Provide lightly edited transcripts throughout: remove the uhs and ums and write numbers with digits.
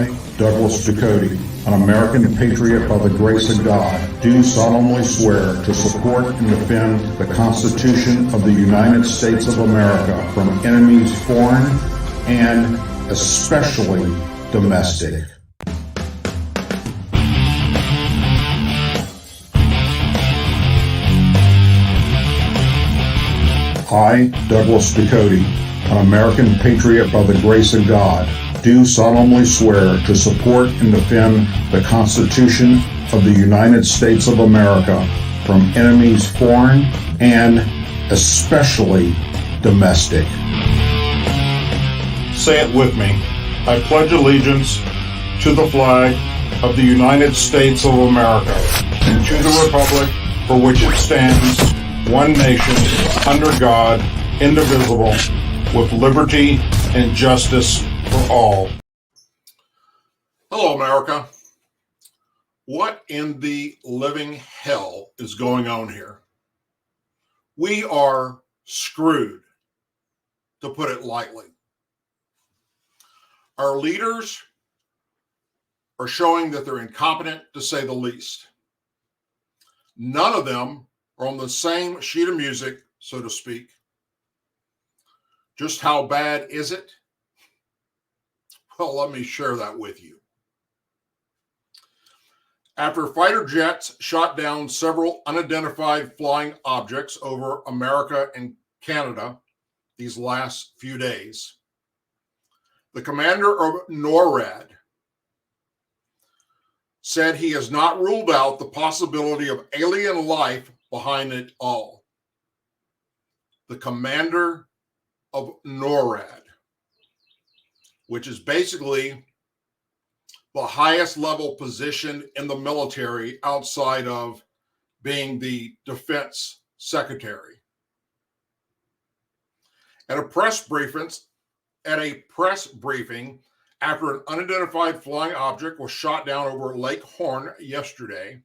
I, Douglas Ducote, an American patriot by the grace of God, do solemnly swear to support and defend the Constitution of the United States of America from enemies foreign and especially domestic. I, Douglas Ducote, an American patriot by the grace of God, do solemnly swear to support and defend the Constitution of the United States of America from enemies foreign and especially domestic. Say it with me. I pledge allegiance to the flag of the United States of America and to the republic for which it stands, one nation, under God, indivisible, with liberty and justice for all. Hello, America. What in the living hell is going on here? We are screwed, to put it lightly. Our leaders are showing that they're incompetent, to say the least. None of them are on the same sheet of music, so to speak. Just how bad is it? Well, let me share that with you. After fighter jets shot down several unidentified flying objects over America and Canada these last few days, the commander of NORAD said he has not ruled out the possibility of alien life behind it all. The commander of NORAD, which is basically the highest level position in the military outside of being the defense secretary. At a press briefing after an unidentified flying object was shot down over Lake Horn yesterday,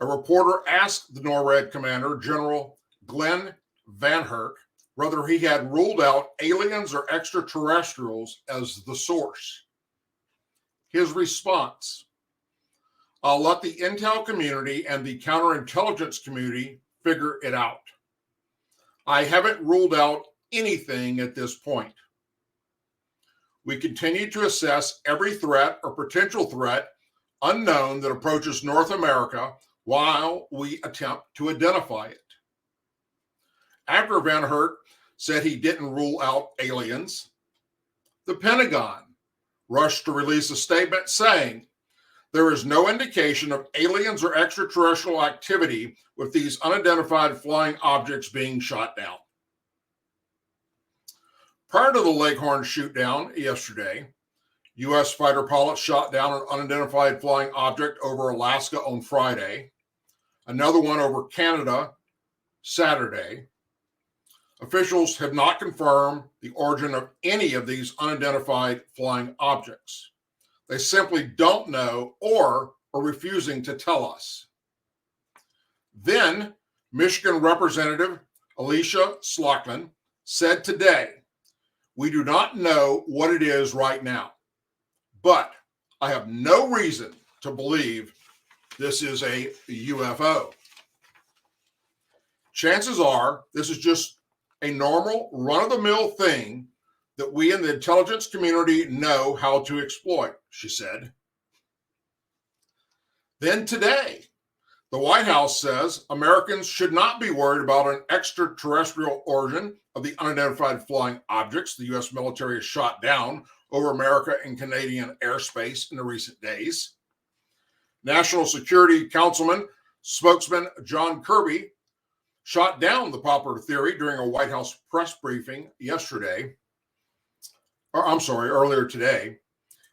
a reporter asked the NORAD commander, General Glenn Van Herk, whether he had ruled out aliens or extraterrestrials as the source. His response: "I'll let the intel community and the counterintelligence community figure it out. I haven't ruled out anything at this point. We continue to assess every threat or potential threat unknown that approaches North America while we attempt to identify it." After Van Herk said he didn't rule out aliens, the Pentagon rushed to release a statement saying there is no indication of aliens or extraterrestrial activity with these unidentified flying objects being shot down. Prior to the Lake Horn shootdown yesterday, U.S. fighter pilots shot down an unidentified flying object over Alaska on Friday, another one over Canada Saturday. Officials have not confirmed the origin of any of these unidentified flying objects. They simply don't know or are refusing to tell us. Then, Michigan Representative Alicia Slotkin said today, "We do not know what it is right now, but I have no reason to believe this is a UFO. Chances are this is just a normal run-of-the-mill thing that we in the intelligence community know how to exploit," she said. Then today, the White House says Americans should not be worried about an extraterrestrial origin of the unidentified flying objects the U.S. military has shot down over America and Canadian airspace in the recent days. National Security Councilman spokesman John Kirby shot down the popular theory during a White House press briefing earlier today.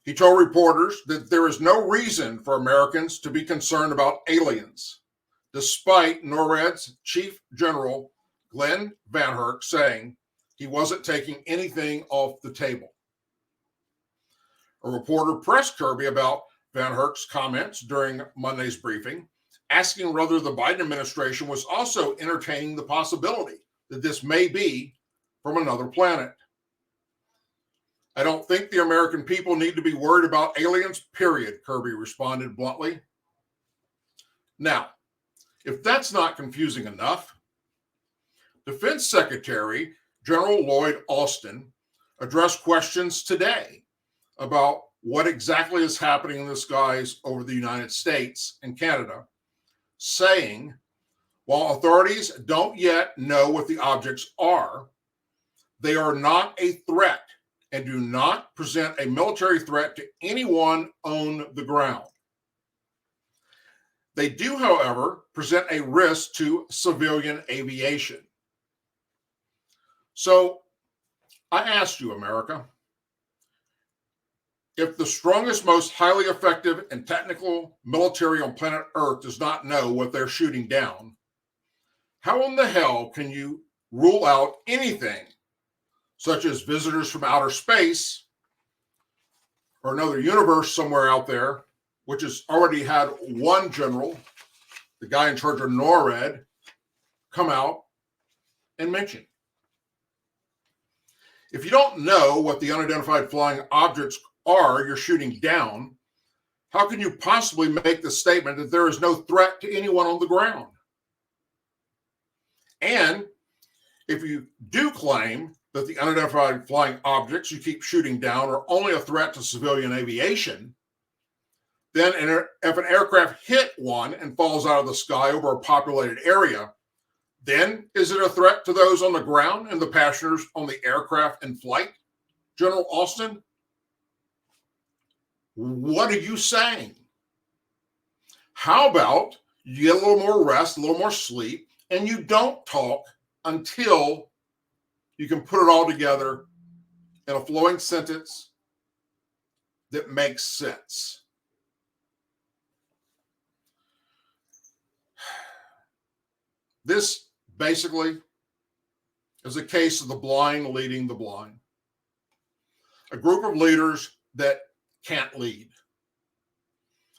He told reporters that there is no reason for Americans to be concerned about aliens, despite NORAD's Chief General Glenn Van Herk saying he wasn't taking anything off the table. A reporter pressed Kirby about Van Herk's comments during Monday's briefing, asking whether the Biden administration was also entertaining the possibility that this may be from another planet. I don't think the American people need to be worried about aliens, period, Kirby responded bluntly. Now, if that's not confusing enough, Defense Secretary General Lloyd Austin addressed questions today about what exactly is happening in the skies over the United States and Canada, saying, while authorities don't yet know what the objects are, they are not a threat and do not present a military threat to anyone on the ground. They do, however, present a risk to civilian aviation. So I asked you, America, if the strongest, most highly effective and technical military on planet Earth does not know what they're shooting down, how in the hell can you rule out anything such as visitors from outer space or another universe somewhere out there, which has already had one general, the guy in charge of NORAD, come out and mention? If you don't know what the unidentified flying objects are you're shooting down, how can you possibly make the statement that there is no threat to anyone on the ground? And if you do claim that the unidentified flying objects you keep shooting down are only a threat to civilian aviation, then if an aircraft hit one and falls out of the sky over a populated area, then is it a threat to those on the ground and the passengers on the aircraft in flight, General Austin? What are you saying? How about you get a little more rest, a little more sleep, and you don't talk until you can put it all together in a flowing sentence that makes sense? This basically is a case of the blind leading the blind. A group of leaders that can't lead.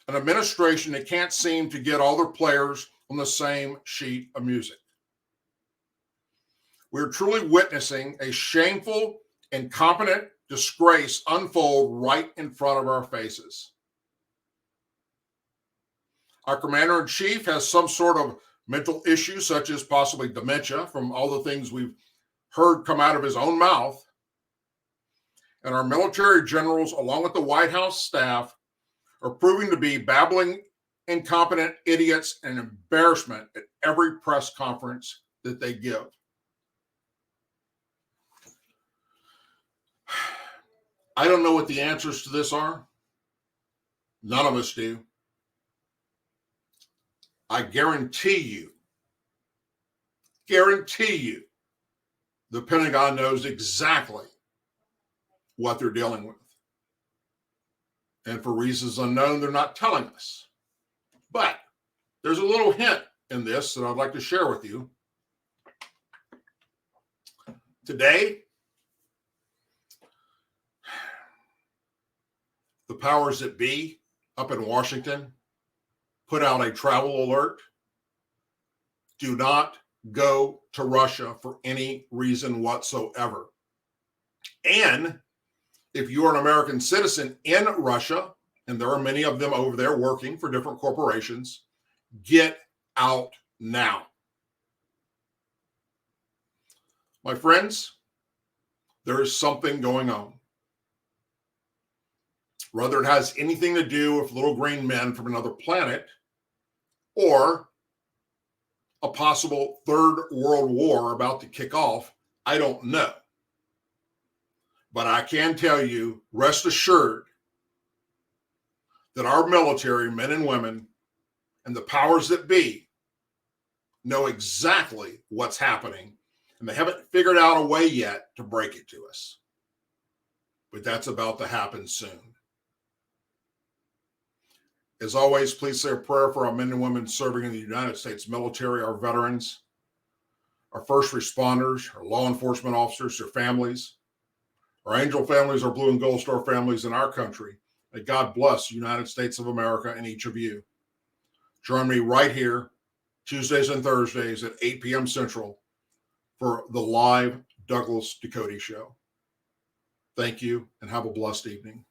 An administration that can't seem to get all their players on the same sheet of music. We're truly witnessing a shameful, incompetent disgrace unfold right in front of our faces. Our commander-in-chief has some sort of mental issue, such as possibly dementia, from all the things we've heard come out of his own mouth. And our military generals, along with the White House staff, are proving to be babbling, incompetent idiots and embarrassment at every press conference that they give. I don't know what the answers to this are. None of us do. I guarantee you, the Pentagon knows exactly what they're dealing with. And for reasons unknown, they're not telling us. But there's a little hint in this that I'd like to share with you. Today, the powers that be up in Washington put out a travel alert. Do not go to Russia for any reason whatsoever. And if you are an American citizen in Russia, and there are many of them over there working for different corporations, get out now. My friends, there is something going on. Whether it has anything to do with little green men from another planet or a possible third world war about to kick off, I don't know. But I can tell you, rest assured, that our military men and women and the powers that be know exactly what's happening, and they haven't figured out a way yet to break it to us. But that's about to happen soon. As always, please say a prayer for our men and women serving in the United States military, our veterans, our first responders, our law enforcement officers, their families, our angel families, our blue and gold star families in our country. May God bless the United States of America and each of you. Join me right here, Tuesdays and Thursdays at 8 p.m. Central for the live Douglas Ducote Show. Thank you and have a blessed evening.